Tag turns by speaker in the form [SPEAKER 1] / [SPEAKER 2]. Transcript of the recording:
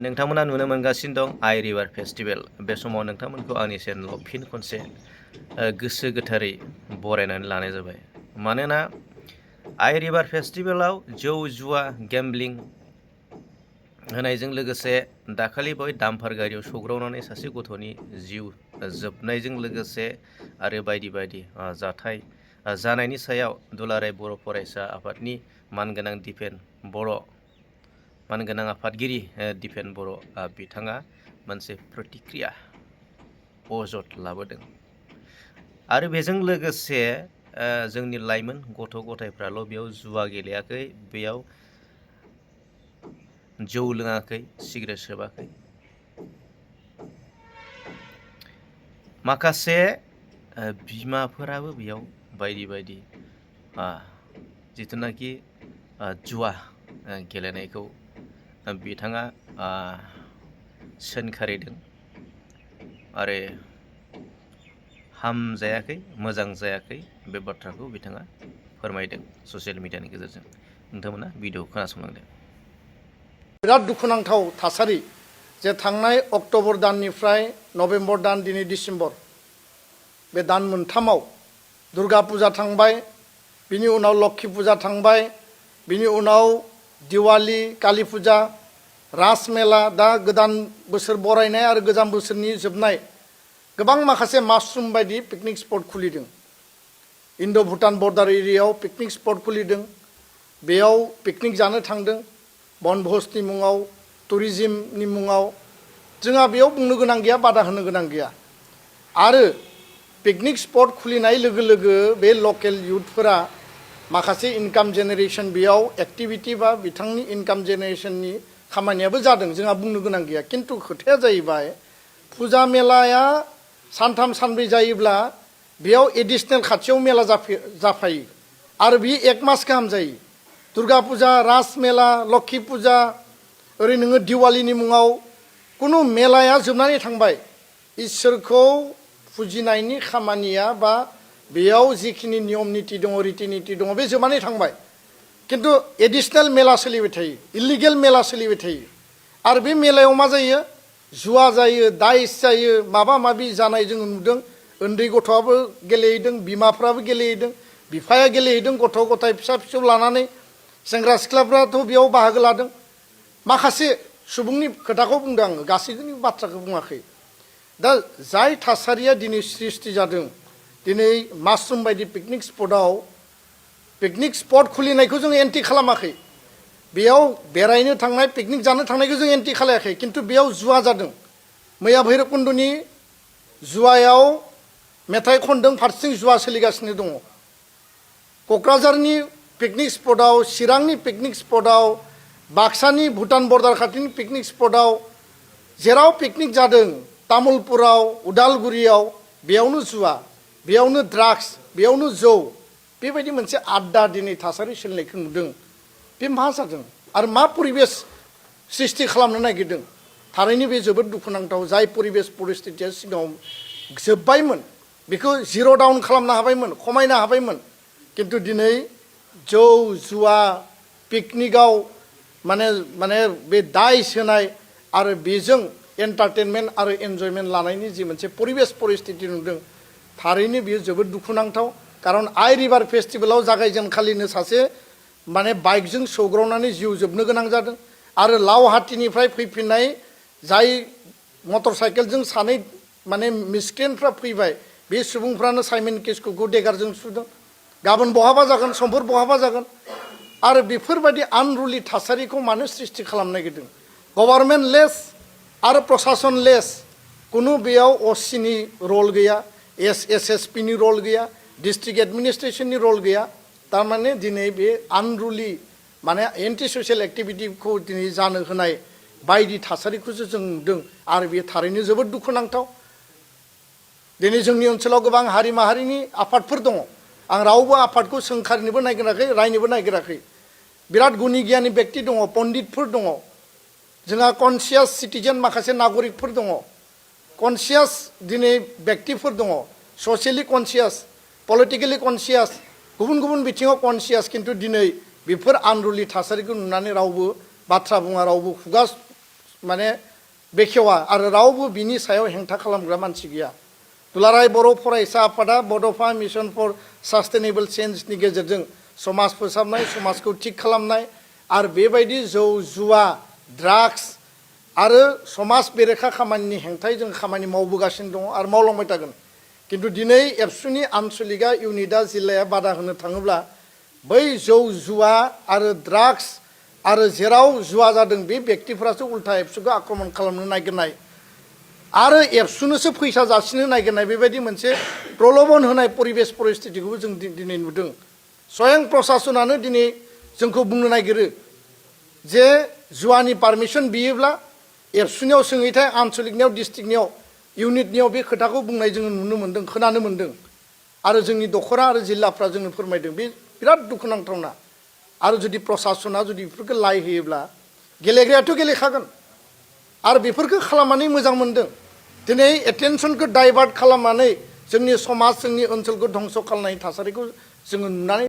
[SPEAKER 1] नोंथांमोना नुनो मोनगासिनो दं आइ रिभार फेस्टिभेल बे समाव नोंथांमोनखौ आंनि चेनेलाव फिन खनसे गोसो गोथारै बरायनानै लानाय जाबाय मानोना आइ रिभार फेस्टिभेलाव जौ जुवा गेम्बलिं होनायजों लोगोसे दाखालि बावै डाम्पार गारियाव सौग्रावनानै सासे गथ'नि जिउ जोबनायजों लोगोसे आरो बायदि बायदि जाथाय जानायनि सायाव दुलाराय बर' फरायसा आफादनि मानगोनां दिपेन बर' मानगोनां आफादगिरि दिपेन बर' बिथाङा मोनसे प्रतिक्रिया अजद लाबोदों आरो बेजों लोगोसे जोंनि लाइमोन गथ' गथायफ्राल' बेयाव जुवा गेलेयाखै बेयाव जौ लोङाखै सिगारेट सोबाखै माखासे बिमाफोराबो बेयाव बायदि बायदि जिथुनाखि जुवा गेलेनायखौ बिथाङा सोंखारिदों आरो हामजायाखै मोजां जायाखै बे बाथ्राखौ बिथाङा फोरमायदों ससियेल मिडियानि गेजेरजों नोंथांमोना भिडिअ खोनासंलांदों।
[SPEAKER 2] बिराद दुखुनांथाव थासारि जे थांनाय अक्ट'बर दाननिफ्राय नभेम्बर दान दिनै डिसेम्बर बे दान मोनथामाव दुर्गा फुजा थांबाय बिनि उनाव लक्षी फुजा थांबाय बिनि उनाव दिवाली काली फुजा रास मेला दा गोदान बोसोर बरायनाय आरो गोजाम बोसोरनि जोबनाय गोबां माखासे मासरुम बायदि पिकनिक स्पट खुलिदों इन्ड' भुटान बर्डार एरियायाव पिकनिक स्पट खुलिदों बेयाव पिकनिक जानो थांदों बनभोजनि मुङाव टुरिज्मनि मुङाव जोंहा बेयाव बुंनो गोनां गैया बादा होनो गोनां गैया आरो पिकनिक स्पट खुलिनाय लोगो लोगो बे लकेल युथफोरा माखासे इनकाम जेनेरेशन बेयाव एक्टिभिटी बा बिथांनि इनकाम जेनेरेशननि खामानियाबो जादों जोंहा बुंनो गोनां गैया किन्तु खोथाया जाहैबाय फुजा मेलाया सानथाम सानब्रै जायोब्ला बेयाव एडिशनेल खाथियाव मेला जाफायो आरो बियो एक मास गाहाम जायो दुर्गा फुजा रास मेला लक्षी फुजा ओरै नोङो दिवालीनि मुङाव कुनु मेलाया जोबनानै थांबाय इसोरखौ फुजिनायनि खामानिया बा बेयाव जिखिनि नियम निति दङ रिति निति दङ बे जोबनानै थांबाय किन्तु एडिशनेल मेला सोलिबाय थायो इलिगेल मेला सोलिबाय थायो आरो बे मेलायाव मा जायो जुवा जायो दाइस जायो माबा माबि जानाय जों नुदों उन्दै गथ'आबो गेलेहैदों बिमाफ्राबो गेलेहैदों बिफाया गेलेहैदों गथ' गथाय फिसा फिसौ लानानै सेंग्रा सिख्लाफ्राथ' बेयाव बाहागो लादों माखासे सुबुंनि खोथाखौ बुंदों आङो गासैनि बाथ्राखौ बुङाखै दा जाय थासारिया दिनै सृष्टि जादों दिनै मासरुम बायदि पिकनिक स्पट खुलिनायखौ जों एन्टि खालामाखै बेयाव बेरायनो थांनाय पिकनिक जानो थांनायखौ जों एन्टि खालायाखै किन्तु बेयाव जुवा जादों मैया भैरबकुन्दनि जुवायाव मेथाइ खनदों फारसेथिं जुवा सोलिगासिनो दङ क'क्राझारनि पिकनिक स्पटआव चिरांनि पिकनिक स्पटआव बाक्सानि भुटान बर्डार खाथिनि पिकनिक स्पटआव जेराव पिकनिक जादों तामुलपुराव उदालगुरियाव बेयावनो जुवा बेयावनो ड्राग्स बेयावनो जौ बेबायदि मोनसे आड्डा दिनै थासारि सोलिनायखौ नुदों बे मा जादों आरो मा परिबेस सृष्टि खालामनो नागिरदों थारैनो बे जोबोद दुखुनांथाव जाय परिबेस परिस्थितिया सिगाङाव जोब्बायमोन बेखौ जिर' डाउन खालामनो हाबायमोन खमायनो हाबायमोन किन्तु दिनै जौ जुवा पिकनिकआव माने बे दाइस होनाय आरो बेजों एन्टारटेनमेन्ट आरो एन्जयमेन्ट लानायनि जि मोनसे परिबेस परिस्थिति नुदों थारैनो बेयो जोबोद दुखुनांथाव कारन आइ रिभार फेस्टिभेलाव जागायजेनखालिनो सासे माने बाइकजों सौग्रावनानै जिउ जोबनो गोनां जादों आरो लावहाटीनिफ्राय फैफिननाय जाय मटर साइकेलजों सानै माने मिसक्रेन्टफ्रा फैबाय बे सुबुंफ्रानो साइमन किस्कुखौ देगारजों सुदों गाबोन बहाबा जागोन समफोर बहाबा जागोन आरो बेफोरबायदि आनरुलि थासारिखौ मानो सृष्टि खालामनो नागिरदों गभर्नमेन्ट लेस आरो प्रशासन लेस कुनु बेयाव असिनि रल गैया एसएसपि नि रल गैया डिस्ट्रिक्ट एडमिनिस्ट्रेशननि रल गैया तारमाने दिनै बे आनरुलि माने एन्टि ससियेल एक्टिभिटिखौ दिनै जानो होनाय बायदि थासारिखौसो जों नुदों आरो बेयो थारैनो जोबोद दुखुनांथाव दिनै जोंनि ओनसोलाव गोबां हारि माहारिनि आफादफोर दङ आं रावबो आफादखौ सोंखारिनोबो नागिराखै रायनोबो नागिराखै बिराद गुनि गियानि बेक्ति दङ पण्डितफोर दङ जोंहा कनसियास सिटिजेन माखासे नागरिकफोर दङ कनसियास दिनै बेक्तिफोर दङ ससियेलि कनसियास पलिटिकेलि कनसियास गुबुन गुबुन बिथिङाव कनसियास किन्तु दिनै बेफोर आनरुलि थासारिखौ नुनानै रावबो बाथ्रा बुङा रावबो खुगा माने बेखेवा आरो रावबो बिनि सायाव हेंथा खालामग्रा मानसि गैया दुलाराय बर' फरायसा आफादा बड'फा मिशन फर सास्टेनेबल चेन्जनि गेजेरजों समाज फोसाबनाय समाजखौ थिग खालामनाय आरो बेबायदि जौ जुवा ड्राग्स आरो समाज बेरेखा खामानिनि हेंथायै जों खामानि मावबोगासिनो दङ आरो मावलांबाय थागोन किन्तु दिनै एबसुनि आनसलिकआ इउनिटआ जिल्लाया बादा होनो थाङोब्ला बै जौ जुवा आरो ड्राग्स आरो जेराव जुवा जादों बे व्यक्तिफोरासो उल्था एबसुखौ आक्रमण खालामनो नागिरनाय आरो एबसुनोसो फैसा जासिनो नागिरनाय बेबायदि मोनसे प्रलोभन होनाय परिबेस परिस्थितिखौबो जों दिनै नुदों स्वयं प्रशासनानो दिनै जोंखौ बुंनो नागिरो जे जुवानि पारमिसन बियोब्ला एबसुनियाव सोङैथाय आनसलिकनियाव डिस्ट्रिक्टनियाव इउनिटनियाव बे खोथाखौ बुंनाय जोङो नुनो मोन्दों खोनानो मोन्दों आरो जोंनि दखरा आरो जिल्लाफ्रा जोंनो फोरमायदों बे बिराद दुखुनांथावना आरो जुदि प्रशासना जुदि बेफोरखौ लाय होयोब्ला गेलेग्रायाथ' गेलेखागोन आरो बेफोरखौ खालामनानै मोजां मोन्दों दिनै एटेनसनखौ डाइभार्ट खालामनानै जोंनि समाज जोंनि ओनसोलखौ धंस' खालामनाय थासारिखौ जोङो नुनानै